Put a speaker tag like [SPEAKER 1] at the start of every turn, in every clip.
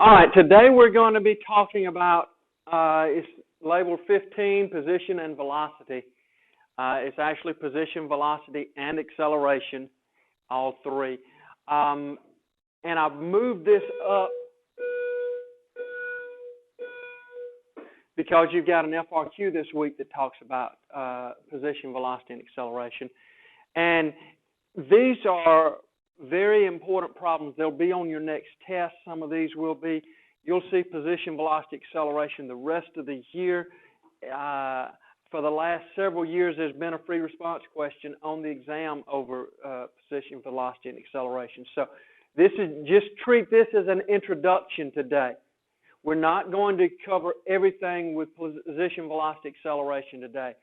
[SPEAKER 1] All right, today we're going to be talking about, it's labeled 15, position and velocity. It's actually position, velocity, and acceleration, all three. And I've moved this up because you've got an FRQ this week that talks about position, velocity, and acceleration. And these are very important problems. They'll be on your next test. Some of these will be. You'll see position, velocity, acceleration the rest of the year. For the last several years, there's been a free response question on the exam over position, velocity, and acceleration. So this is, just treat this as an introduction today. We're not going to cover everything with position, velocity, acceleration today.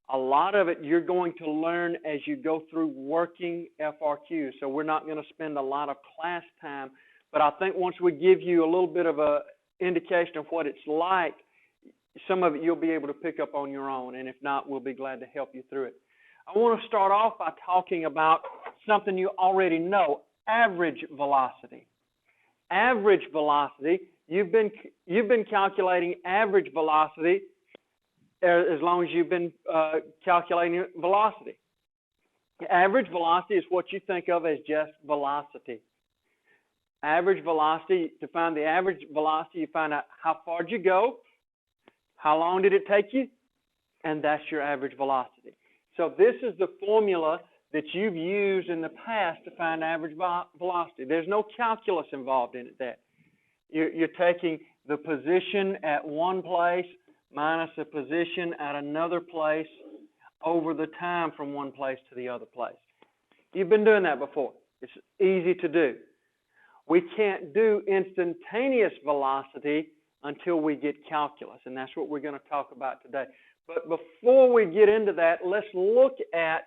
[SPEAKER 1] A lot of it you're going to learn as you go through working FRQ. So we're not going to spend a lot of class time, but I think once we give you a little bit of an indication of what it's like, some of it you'll be able to pick up on your own, and if not, we'll be glad to help you through it. I want to start off by talking about something you already know, average velocity. Average velocity, you've been calculating average velocity as long as you've been calculating velocity. Average velocity is what you think of as just velocity. Average velocity, to find the average velocity, you find out how far did you go, how long did it take you, and that's your average velocity. So this is the formula that you've used in the past to find average velocity. There's no calculus involved in it. You're taking the position at one place minus a position at another place over the time from one place to the other place. You've been doing that before. It's easy to do. We can't do instantaneous velocity until we get calculus, and that's what we're going to talk about today. But before we get into that, let's look at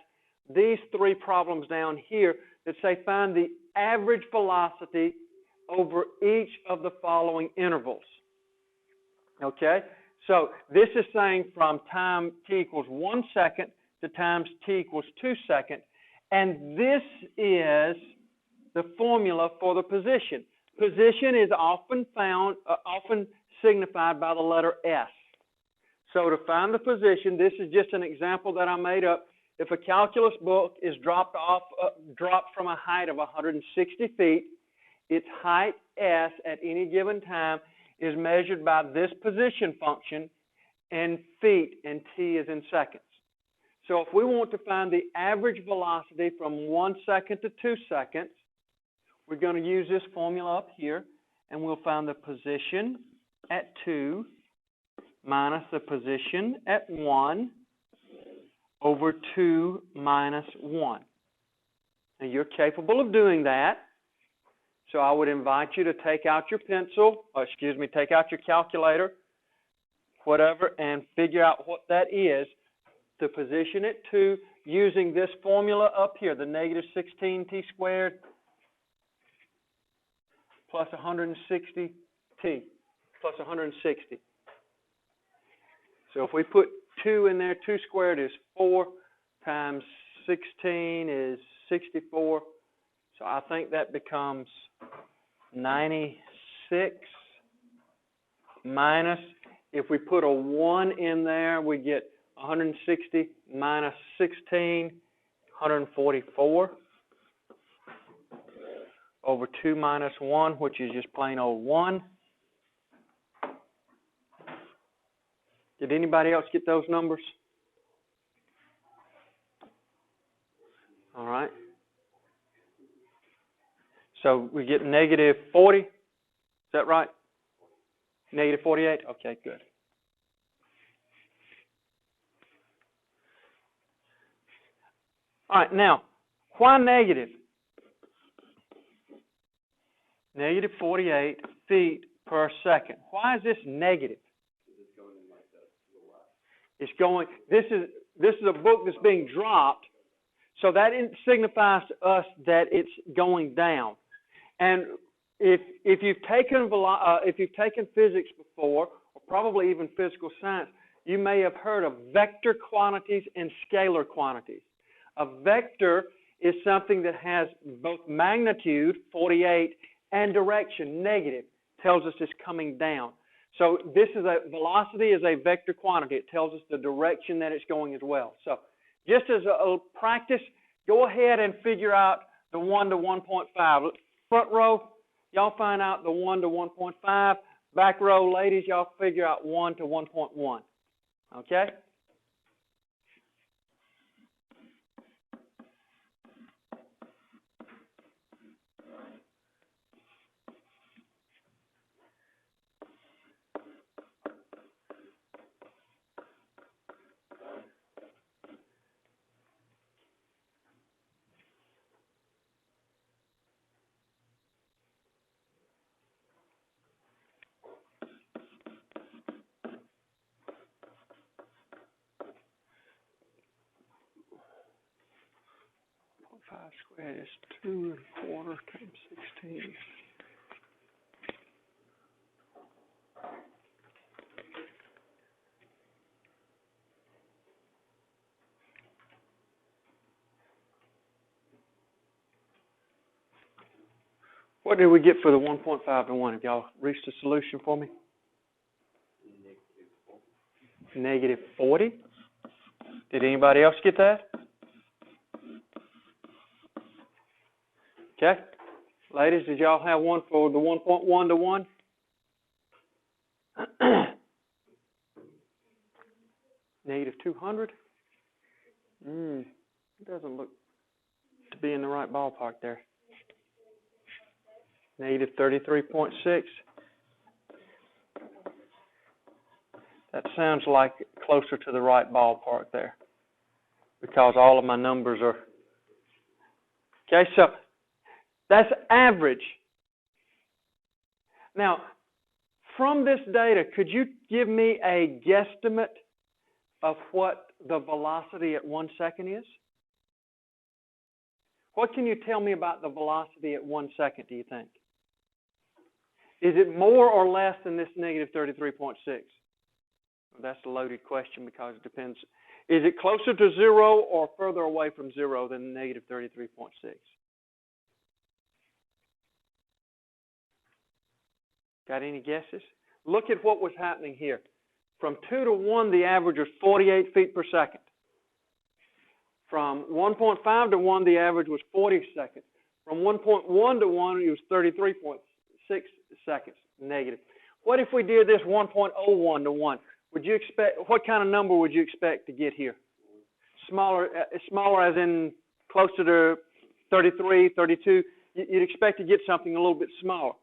[SPEAKER 1] these three problems down here that say find the average velocity over each of the following intervals. Okay? So this is saying from time t equals 1 second to times t equals 2 seconds, and this is the formula for the position. Position is often signified by the letter S. So to find the position, this is just an example that I made up. If a calculus book is dropped from a height of 160 feet, its height S at any given time is measured by this position function in feet, and t is in seconds. So if we want to find the average velocity from 1 second to 2 seconds, we're going to use this formula up here, and we'll find the position at 2 minus the position at 1 over 2 minus 1. Now you're capable of doing that. So I would invite you to take out your pencil, take out your calculator, whatever, and figure out what that is. The position at 2 using this formula up here, the negative 16t squared plus 160t plus 160. So if we put 2 in there, 2 squared is 4 times 16 is 64. So I think that becomes 96 minus, if we put a 1 in there, we get 160 minus 16, 144 over 2 minus 1, which is just plain old 1. Did anybody else get those numbers? All right. So we get negative 40. Is that right? Negative 48? Okay, good. All right, now, why negative? Negative 48 feet per second. Why is this negative? It's going, this is a book that's being dropped, so that signifies to us that it's going down. And if you've taken physics before, or probably even physical science, you may have heard of vector quantities and scalar quantities. A vector is something that has both magnitude, 48, and direction, negative. tells us it's coming down. So velocity is a vector quantity. It tells us the direction that it's going as well. So just as a practice, go ahead and figure out the 1 to 1.5. Front row, y'all find out the 1 to 1.5. Back row, ladies, y'all figure out 1 to 1.1. Okay? Five squared is 2 1/4 times 16. What did we get for the 1.5 to 1? Have y'all reached a solution for me? Negative 40. Did anybody else get that? Okay. Ladies, did y'all have one for the 1.1 to 1? Negative 200. It doesn't look to be in the right ballpark there. Negative 33.6. That sounds like closer to the right ballpark there, because all of my numbers are... Okay, so that's average. Now, from this data, could you give me a guesstimate of what the velocity at 1 second is? What can you tell me about the velocity at 1 second, do you think? Is it more or less than this negative 33.6? Well, that's a loaded question because it depends. Is it closer to 0 or further away from 0 than negative 33.6? Got any guesses? Look at what was happening here. From 2 to 1, the average was 48 feet per second. From 1.5 to 1, the average was 40 seconds. From 1.1 to 1, it was 33.6 seconds negative. What if we did this 1.01 to 1? Would you expect, what kind of number would you expect to get here? Smaller as in closer to 33, 32. You'd expect to get something a little bit smaller.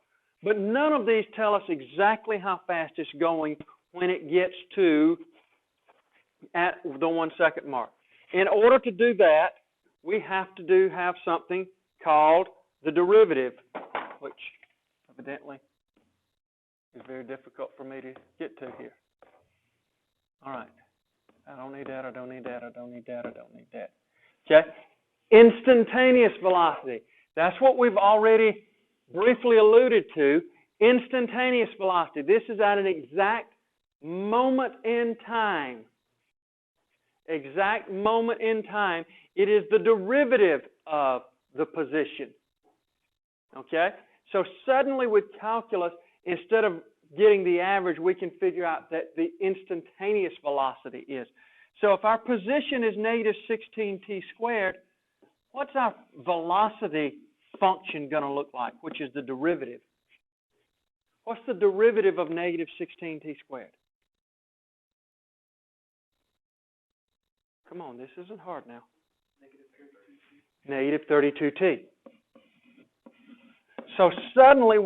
[SPEAKER 1] But none of these tell us exactly how fast it's going when it gets to at the 1 second mark. In order to do that, we have to have something called the derivative, which evidently is very difficult for me to get to here. All right. I don't need that, I don't need that, I don't need that, I don't need that. Okay? Instantaneous velocity. That's what we've already briefly alluded to. Instantaneous velocity. This is at an exact moment in time. Exact moment in time. It is the derivative of the position. Okay? So suddenly with calculus, instead of getting the average, we can figure out that the instantaneous velocity is. So if our position is negative 16t squared, what's our velocity function going to look like, which is the derivative? What's the derivative of negative 16t squared? Come on, this isn't hard now. Negative 32t. So suddenly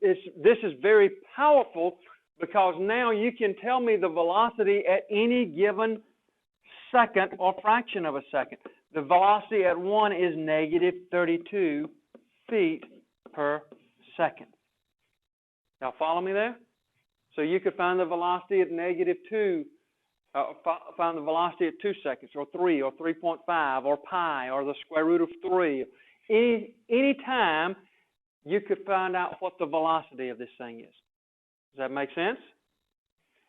[SPEAKER 1] this is very powerful, because now you can tell me the velocity at any given second or fraction of a second. The velocity at 1 is negative 32 feet per second. Now follow me there? So you could find the velocity at negative 2, find the velocity at 2 seconds, or 3, or 3.5, or pi, or the square root of 3. Any time you could find out what the velocity of this thing is. Does that make sense?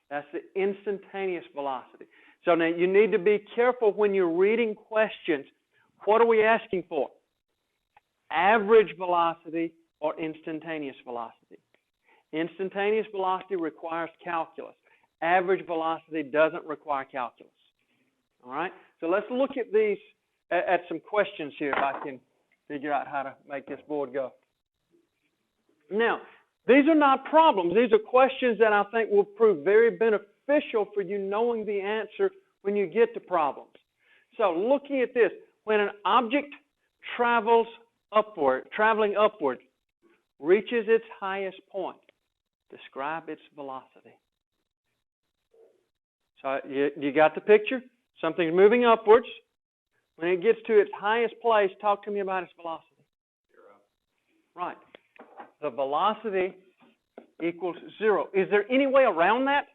[SPEAKER 1] That's the instantaneous velocity. So now you need to be careful when you're reading questions. What are we asking for? Average velocity or instantaneous velocity? Instantaneous velocity requires calculus. Average velocity doesn't require calculus. All right? So let's look at these, at some questions here if I can figure out how to make this board go. Now, these are not problems. These are questions that I think will prove very beneficial for you knowing the answer when you get to problems. So looking at this, when an object traveling upward, reaches its highest point, describe its velocity. So you got the picture? Something's moving upwards. When it gets to its highest place, talk to me about its velocity.
[SPEAKER 2] 0.
[SPEAKER 1] Right. The velocity equals 0. Is there any way around that?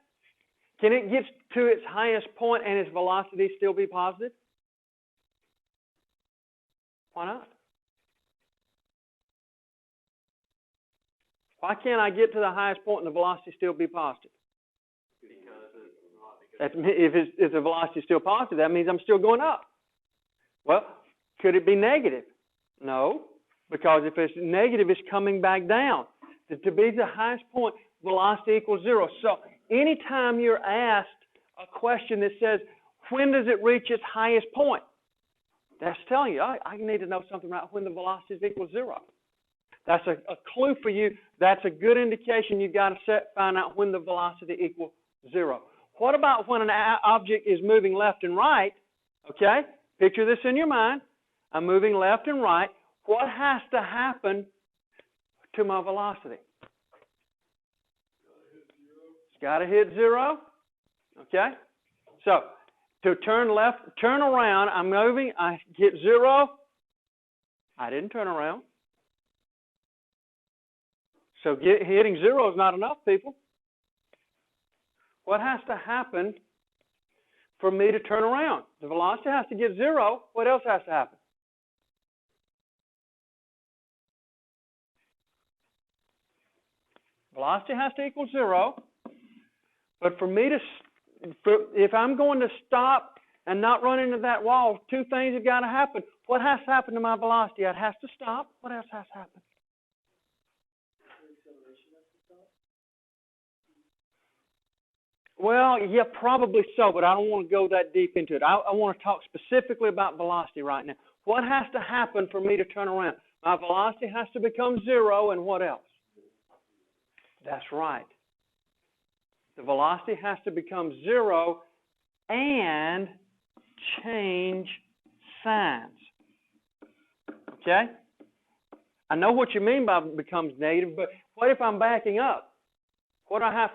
[SPEAKER 1] Can it get to its highest point and its velocity still be positive? Why not? Why can't I get to the highest point and the velocity still be positive? If the velocity is still positive, that means I'm still going up. Well, could it be negative? No, because if it's negative, it's coming back down. To be the highest point, velocity equals 0. So anytime you're asked a question that says, when does it reach its highest point? That's telling you, I need to know something about when the velocity is equal to 0. That's a clue for you. That's a good indication you've got to find out when the velocity equals 0. What about when an object is moving left and right? Okay, picture this in your mind. I'm moving left and right. What has to happen to my velocity? It's got to hit 0. Okay, so to turn around, I'm moving, I hit 0. I didn't turn around. So hitting 0 is not enough, people. What has to happen for me to turn around? The velocity has to get 0. What else has to happen? Velocity has to equal 0. But for me to, if I'm going to stop and not run into that wall, two things have got to happen. What has to happen to my velocity? It has to stop. What else has to happen? Well, yeah, probably so, but I don't want to go that deep into it. I want to talk specifically about velocity right now. What has to happen for me to turn around? My velocity has to become 0, and what else? That's right. The velocity has to become 0 and change signs. Okay? I know what you mean by becomes negative, but what if I'm backing up? What has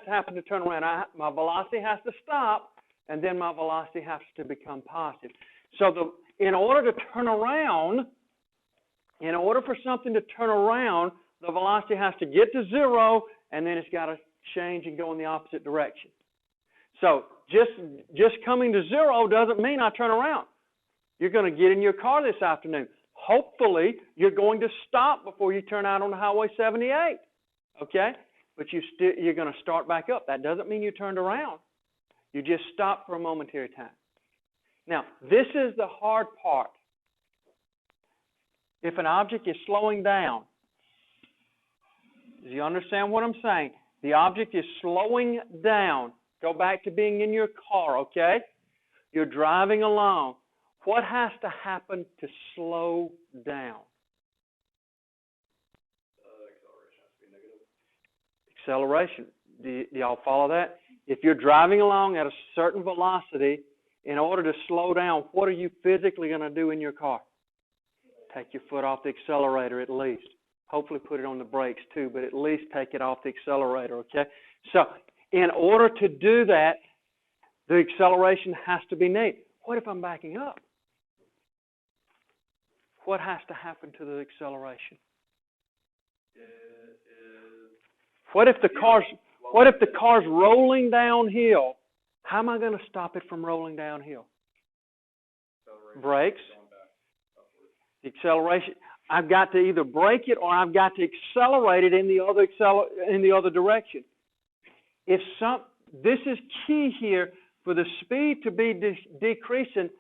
[SPEAKER 1] to happen to turn around? My velocity has to stop, and then my velocity has to become positive. So in order to turn around, in order for something to turn around, the velocity has to get to 0, and then it's got to change and go in the opposite direction. So just coming to 0 doesn't mean I turn around. You're going to get in your car this afternoon. Hopefully, you're going to stop before you turn out on the Highway 78. Okay? But you're going to start back up. That doesn't mean you turned around. You just stopped for a momentary time. Now, this is the hard part. If an object is slowing down, do you understand what I'm saying? The object is slowing down. Go back to being in your car, okay? You're driving along. What has to happen to slow down? Acceleration. Do y'all follow that? If you're driving along at a certain velocity, in order to slow down, what are you physically going to do in your car? Take your foot off the accelerator at least. Hopefully put it on the brakes too, but at least take it off the accelerator, okay? So in order to do that, the acceleration has to be negative. What if I'm backing up? What has to happen to the acceleration? What if the car's rolling downhill? How am I going to stop it from rolling downhill? Brakes. The acceleration. I've got to either brake it or I've got to accelerate it in the other direction. This is key here for the speed to be decreasing.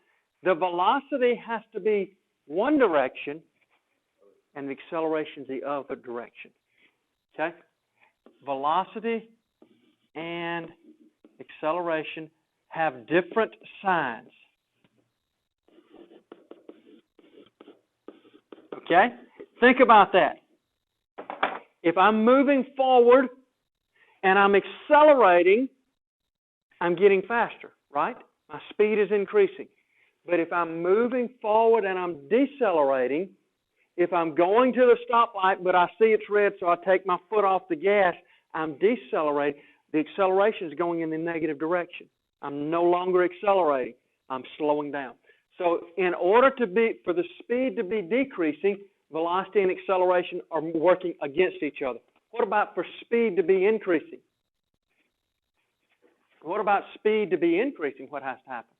[SPEAKER 1] The velocity has to be one direction, and the acceleration is the other direction. Okay. velocity and acceleration have different signs. Okay? Think about that. If I'm moving forward and I'm accelerating, I'm getting faster, right? My speed is increasing. But if I'm moving forward and I'm decelerating, if I'm going to the stoplight but I see it's red so I take my foot off the gas, I'm decelerating. The acceleration is going in the negative direction. I'm no longer accelerating. I'm slowing down. So in order for the speed to be decreasing, velocity and acceleration are working against each other. What about for speed to be increasing? What about speed to be increasing? What has to happen?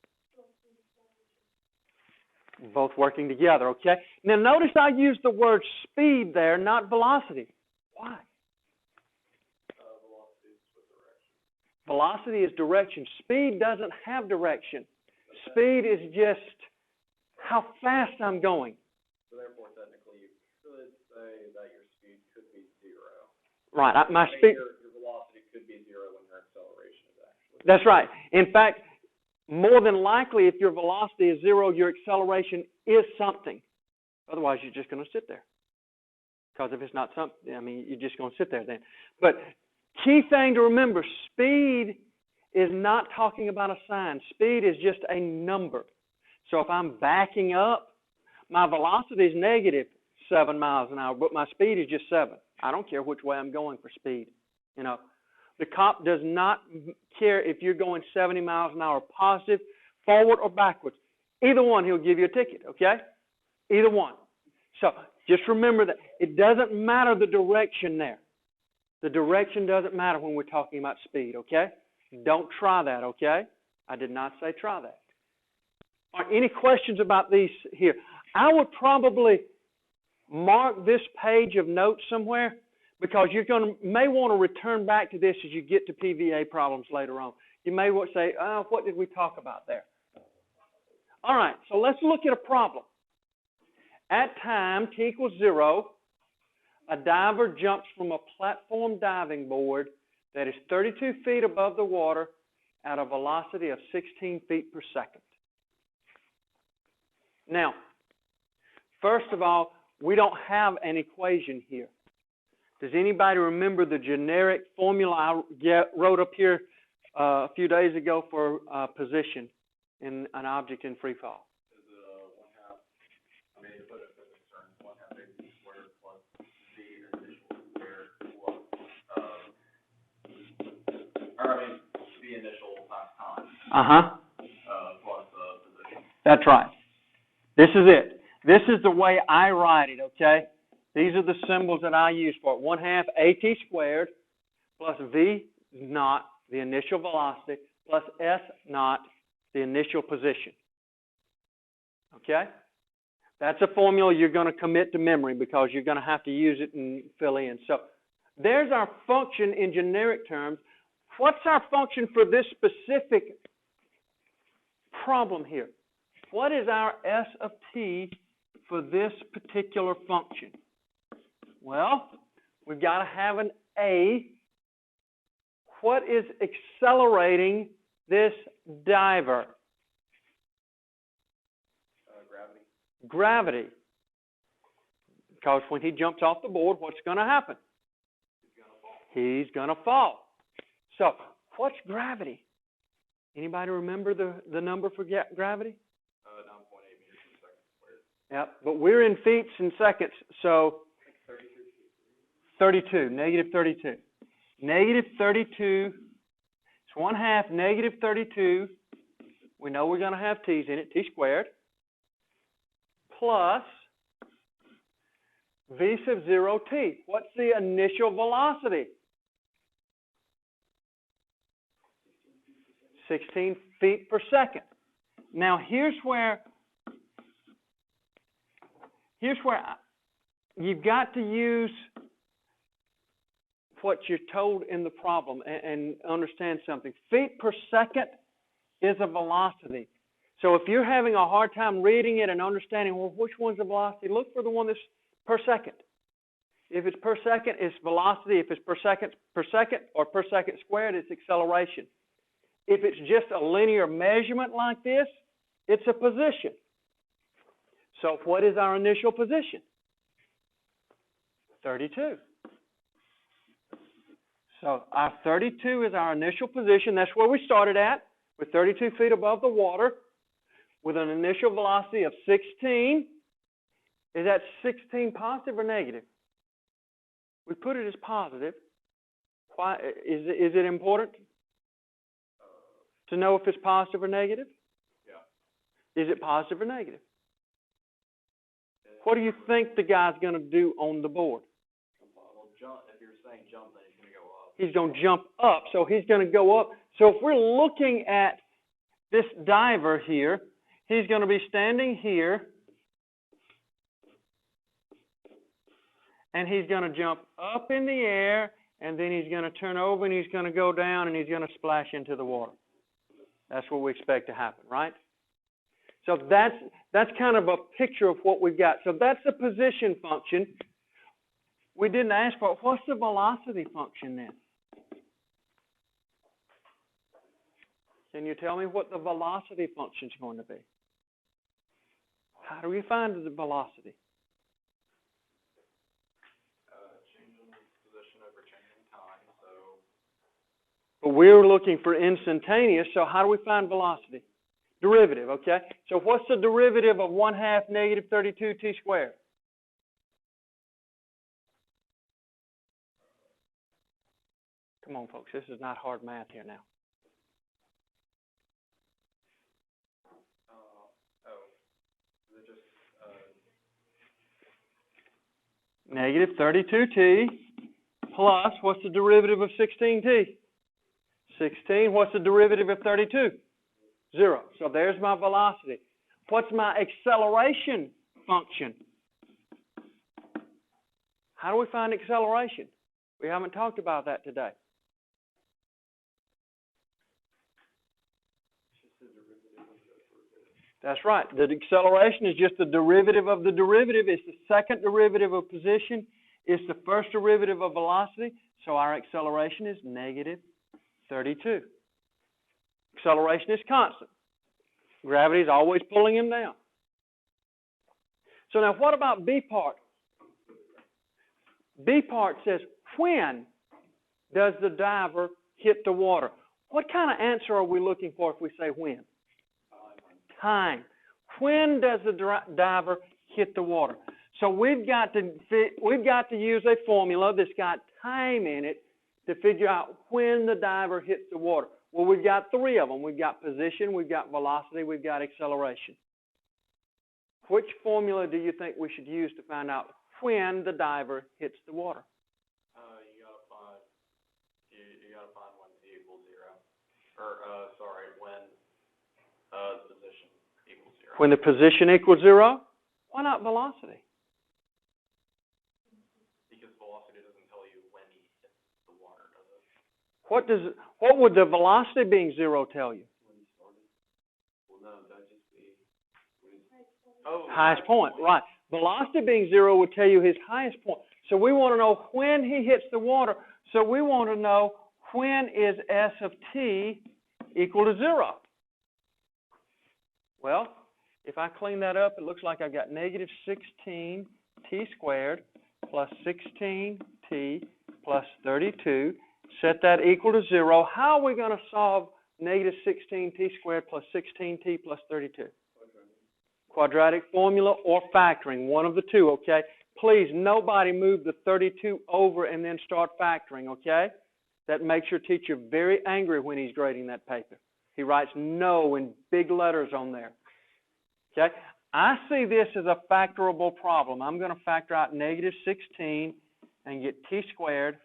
[SPEAKER 1] Both working together, okay? Now notice I used the word speed there, not velocity. Why? Velocity is direction. Speed doesn't have direction. Speed is just how fast I'm going.
[SPEAKER 2] So therefore, technically, you could say that your speed could be zero.
[SPEAKER 1] Right. My speed.
[SPEAKER 2] Your velocity could be zero when your acceleration is actually.
[SPEAKER 1] That's right. In fact, more than likely, if your velocity is zero, your acceleration is something. Otherwise, you're just going to sit there. Because if it's not something, I mean, you're just going to sit there then. But key thing to remember, speed is not talking about a sign. Speed is just a number. So if I'm backing up, my velocity is negative 7 miles an hour, but my speed is just 7. I don't care which way I'm going for speed. You know, the cop does not care if you're going 70 miles an hour positive, forward, or backwards. Either one, he'll give you a ticket, okay? Either one. So just remember that it doesn't matter the direction there. The direction doesn't matter when we're talking about speed, okay? Don't try that, okay? I did not say try that. All right, any questions about these here? I would probably mark this page of notes somewhere because you're may want to return back to this as you get to PVA problems later on. You may want to say, oh, what did we talk about there? All right, so let's look at a problem. At time t equals 0, a diver jumps from a platform diving board that is 32 feet above the water at a velocity of 16 feet per second. Now, first of all, we don't have an equation here. Does anybody remember the generic formula I wrote up here a few days ago for position in an object in free fall?
[SPEAKER 2] Is it 1/2? I mean, to put it in terms, 1/2 AC squared plus V initial squared plus, V initial times time. Plus position.
[SPEAKER 1] That's right. This is it. This is the way I write it, okay? These are the symbols that I use for it. 1/2 AT squared plus V naught, the initial velocity, plus S naught, the initial position. Okay? That's a formula you're going to commit to memory because you're going to have to use it and fill in. So there's our function in generic terms. What's our function for this specific problem here? What is our S of t for this particular function? Well, we've got to have an A. What is accelerating this diver?
[SPEAKER 2] Gravity.
[SPEAKER 1] Gravity. Because when he jumps off the board, what's going to happen? He's going to fall. So, what's gravity? Anybody remember the number for gravity?
[SPEAKER 2] 9.8 meters per second squared.
[SPEAKER 1] Yep, but we're in feet and seconds, so 32, negative 32. Negative 32, it's 1/2 negative 32. We know we're going to have t's in it, t squared, plus v sub 0t. What's the initial velocity? 16 feet per second. Now, here's where you've got to use what you're told in the problem and understand something. Feet per second is a velocity. So if you're having a hard time reading it and understanding, well, which one's the velocity, look for the one that's per second. If it's per second, it's velocity. If it's per second or per second squared, it's acceleration. If it's just a linear measurement like this, it's a position. So what is our initial position? 32. So our 32 is our initial position. That's where we started at. We're 32 feet above the water with an initial velocity of 16. Is that 16 positive or negative? We put it as positive. Why is it important to know if it's positive or negative?
[SPEAKER 2] Yeah.
[SPEAKER 1] Is it positive or negative? What do you think the guy's going to do on the board?
[SPEAKER 2] Well, jump. If you're saying jump, then he's going to go up.
[SPEAKER 1] He's going to jump up, so he's going to go up. So if we're looking at this diver here, he's going to be standing here, and he's going to jump up in the air, and then he's going to turn over, and he's going to go down, and he's going to splash into the water. That's what we expect to happen, right? So that's kind of a picture of what we've got. So that's the position function. We didn't ask for it. What's the velocity function then? Can you tell me what the velocity function is going to be? How do we find the velocity?
[SPEAKER 2] Changing position over changing time, so...
[SPEAKER 1] But we're looking for instantaneous, so how do we find velocity? Derivative, okay? So what's the derivative of 1/2 negative 32t squared? Come on, folks, this is not hard math here now.
[SPEAKER 2] Is it just...
[SPEAKER 1] Negative 32t plus, what's the derivative of 16t? 16, what's the derivative of 32? 0. So there's my velocity. What's my acceleration function? How do we find acceleration? We haven't talked about that today. That's right. The acceleration is just the derivative of the derivative. It's the second derivative of position. It's the first derivative of velocity. So our acceleration is negative 32. Acceleration is constant. Gravity is always pulling him down. So now what about B part? B part says, when does the diver hit the water? What kind of answer are we looking for if we say when? Time. When does the diver hit the water? So we've got to use a formula that's got time in it to figure out when the diver hits the water. Well, we've got three of them. We've got position, we've got velocity, we've got acceleration. Which formula do you think we should use to find out when the diver hits the water?
[SPEAKER 2] You gotta find when t equals 0. Or when the position equals 0.
[SPEAKER 1] When the position equals 0? Why not velocity?
[SPEAKER 2] Because velocity doesn't tell you when he hits the water, does it? What would the velocity being 0 tell you? When he started. Well, no, that'd just be
[SPEAKER 1] highest point, right. Velocity being 0 would tell you his highest point. So we want to know when he hits the water. So we want to know when is S of t equal to 0. Well, if I clean that up, it looks like I've got negative 16t squared plus 16t plus 32. Set that equal to 0. How are we going to solve negative 16t squared plus 16t plus 32? Quadratic formula or factoring, one of the two, okay? Please, nobody move the 32 over and then start factoring, okay? That makes your teacher very angry when he's grading that paper. He writes no in big letters on there, okay? I see this as a factorable problem. I'm going to factor out negative 16 and get t squared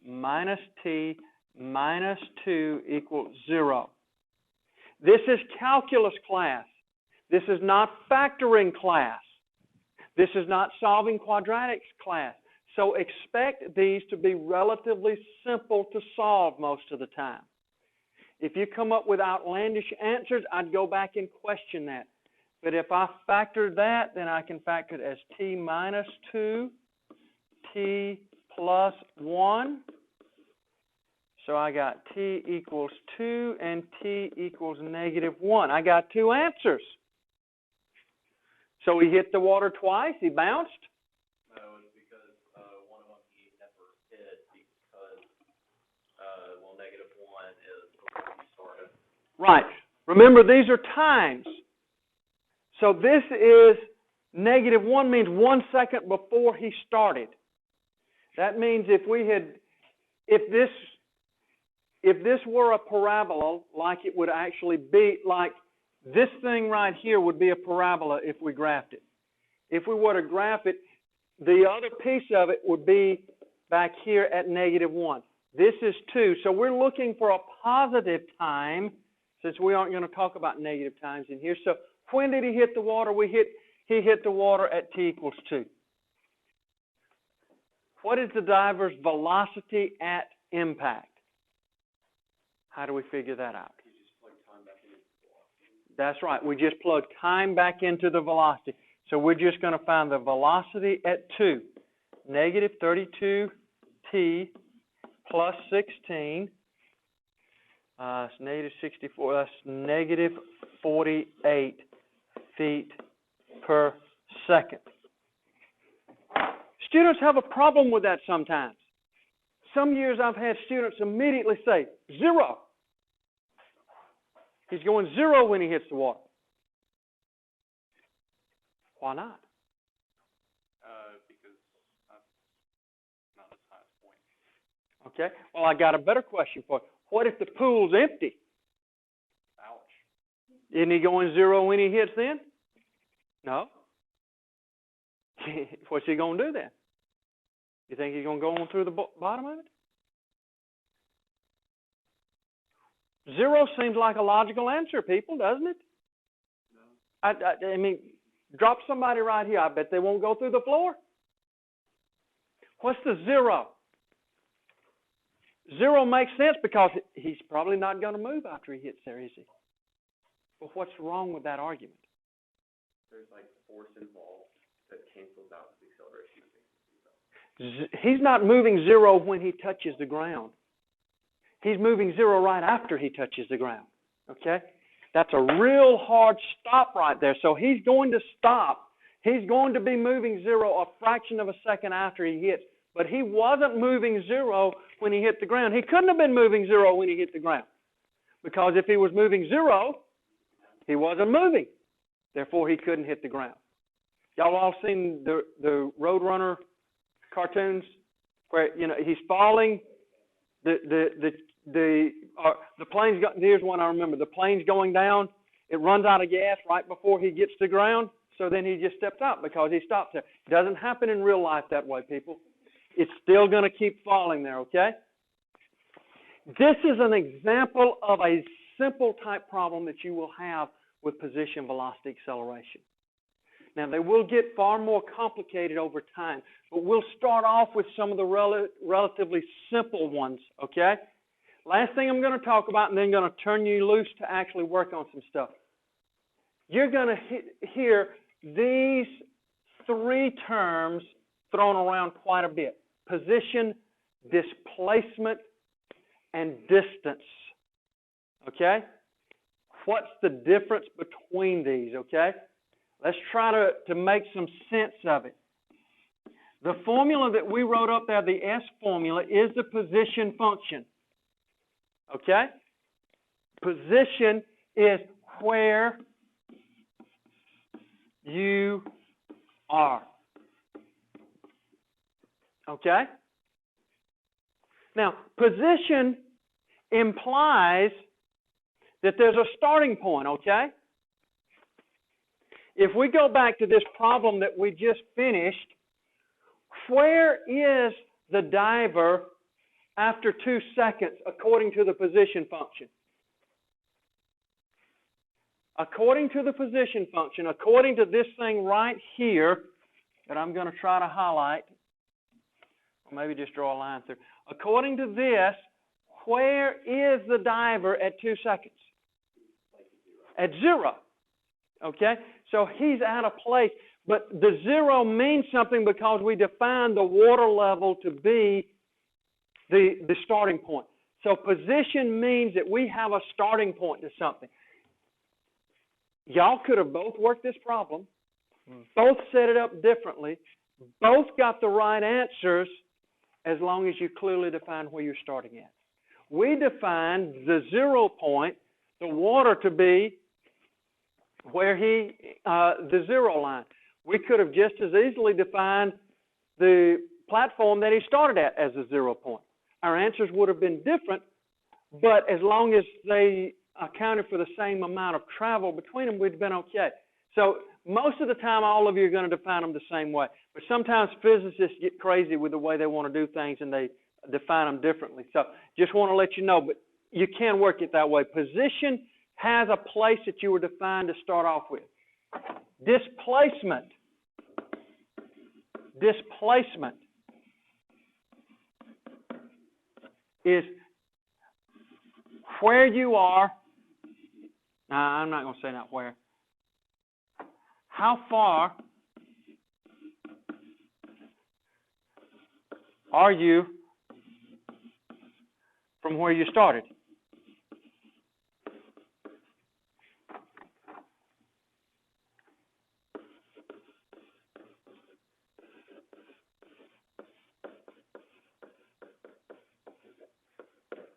[SPEAKER 1] minus t minus 2 equals 0. This is calculus class. This is not factoring class. This is not solving quadratics class. So expect these to be relatively simple to solve most of the time. If you come up with outlandish answers, I'd go back and question that. But if I factor that, then I can factor it as t minus 2, t plus 1. So I got t equals 2 and t equals negative 1. I got two answers. So he hit the water twice, he bounced.
[SPEAKER 2] No, it's because one of them he never hit because, negative 1 is before you started.
[SPEAKER 1] Right. Remember, these are times. So this is negative 1 means 1 second before he started. That means if this were a parabola, like it would actually be, like this thing right here would be a parabola if we graphed it. If we were to graph it, the other piece of it would be back here at negative 1. This is 2. So we're looking for a positive time, since we aren't going to talk about negative times in here. So when did he hit the water? He hit the water at t equals 2. What is the diver's velocity at impact? How do we figure that out?
[SPEAKER 2] You just plug time back into the velocity.
[SPEAKER 1] That's right. We just plug time back into the velocity. So we're just going to find the velocity at 2. Negative 32t plus 16. It's negative 64. That's negative 48 feet per second. Students have a problem with that sometimes. Some years I've had students immediately say, 0. He's going 0 when he hits the water. Why not?
[SPEAKER 2] Because that's not his highest point.
[SPEAKER 1] Okay. Well, I got a better question for you. What if the pool's empty?
[SPEAKER 2] Ouch.
[SPEAKER 1] Isn't he going 0 when he hits then? No. What's he going to do then? You think he's going to go on through the bottom of it? 0 seems like a logical answer, people, doesn't it?
[SPEAKER 2] No.
[SPEAKER 1] I mean, drop somebody right here. I bet they won't go through the floor. What's the 0? 0 makes sense because he's probably not going to move after he hits there, is he? But what's wrong with that argument?
[SPEAKER 2] There's like force involved that cancels out the acceleration of things.
[SPEAKER 1] He's not moving 0 when he touches the ground. He's moving 0 right after he touches the ground. Okay? That's a real hard stop right there. So he's going to stop. He's going to be moving 0 a fraction of a second after he hits. But he wasn't moving 0 when he hit the ground. He couldn't have been moving 0 when he hit the ground. Because if he was moving 0, he wasn't moving. Therefore, he couldn't hit the ground. Y'all all seen the Roadrunner cartoons where he's falling, the plane's got, here's one I remember, the plane's going down, it runs out of gas right before he gets to the ground, so then he just steps out because he stops there. It doesn't happen in real life that way, people. It's still going to keep falling there, okay? This is an example of a simple type problem that you will have with position velocity acceleration. Now, they will get far more complicated over time, but we'll start off with some of the relatively simple ones, okay? Last thing I'm going to talk about, and then I'm going to turn you loose to actually work on some stuff. You're going to hear these 3 terms thrown around quite a bit. Position, displacement, and distance, okay? What's the difference between these, okay? Let's try to make some sense of it. The formula that we wrote up there, the S formula, is the position function. Okay? Position is where you are. Okay? Now, position implies that there's a starting point, okay? If we go back to this problem that we just finished, where is the diver after 2 seconds according to the position function? According to the position function, according to this thing right here that I'm going to try to highlight, or maybe just draw a line through. According to this, where is the diver at 2 seconds? At 0. Okay? So he's out of place. But the zero means something because we define the water level to be the starting point. So position means that we have a starting point to something. Y'all could have both worked this problem, both set it up differently, both got the right answers as long as you clearly define where you're starting at. We defined the 0 point, the water, to be where the 0 line. We could have just as easily defined the platform that he started at as a 0 point. Our answers would have been different, but as long as they accounted for the same amount of travel between them, we'd have been okay. So most of the time, all of you are going to define them the same way. But sometimes physicists get crazy with the way they want to do things, and they define them differently. So just want to let you know, but you can work it that way. Position has a place that you were defined to start off with. Displacement. Displacement is where you are. I'm not going to say not where. How far are you from where you started?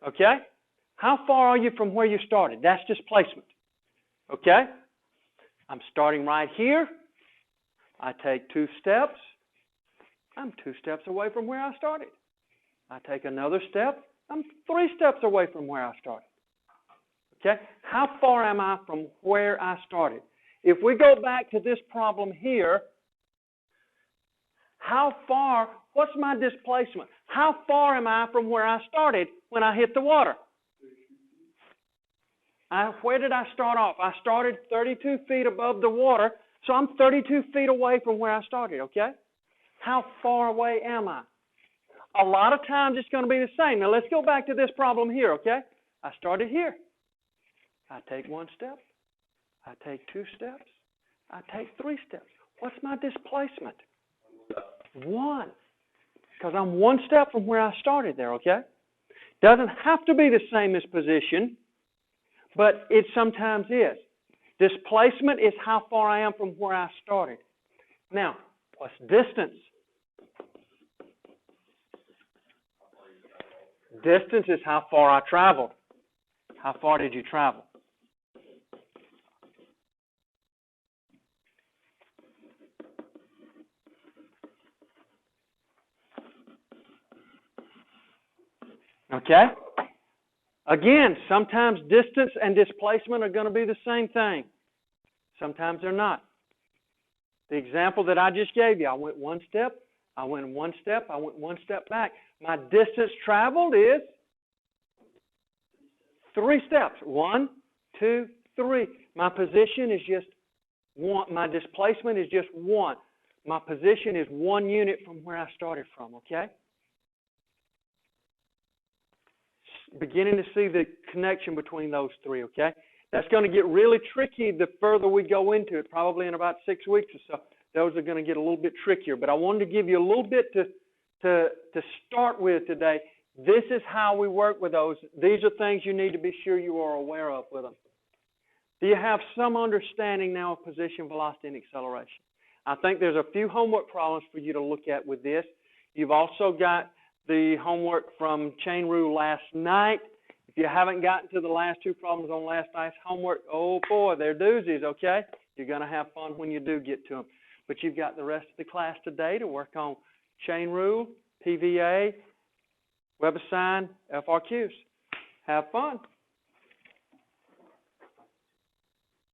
[SPEAKER 1] Okay? How far are you from where you started? That's displacement. Okay? I'm starting right here. I take 2 steps. I'm 2 steps away from where I started. I take another step. I'm 3 steps away from where I started. Okay? How far am I from where I started? If we go back to this problem here, how far, what's my displacement? How far am I from where I started when I hit the water? Where did I start off? I started 32 feet above the water, so I'm 32 feet away from where I started, okay? How far away am I? A lot of times it's going to be the same. Now let's go back to this problem here, okay? I started here. I take 1 step. I take 2 steps. I take 3 steps. What's my displacement? 1. Because I'm 1 step from where I started there, okay? Doesn't have to be the same as position, but it sometimes is. Displacement is how far I am from where I started. Now, what's distance? Distance is how far I traveled. How far did you travel? Okay? Again, sometimes distance and displacement are going to be the same thing. Sometimes they're not. The example that I just gave you, I went 1 step, I went 1 step, I went 1 step back. My distance traveled is 3 steps. 1, 2, 3. My position is just 1. My displacement is just 1. My position is 1 unit from where I started from, okay? Beginning to see the connection between those 3, okay? That's going to get really tricky the further we go into it, probably in about 6 weeks or so. Those are going to get a little bit trickier, but I wanted to give you a little bit to start with today. This is how we work with those. These are things you need to be sure you are aware of with them. Do you have some understanding now of position, velocity, and acceleration? I think there's a few homework problems for you to look at with this. You've also got the homework from chain rule last night. If you haven't gotten to the last 2 problems on last night's homework, oh boy, they're doozies, okay? You're going to have fun when you do get to them. But you've got the rest of the class today to work on chain rule, PVA, WebAssign, FRQs. Have fun.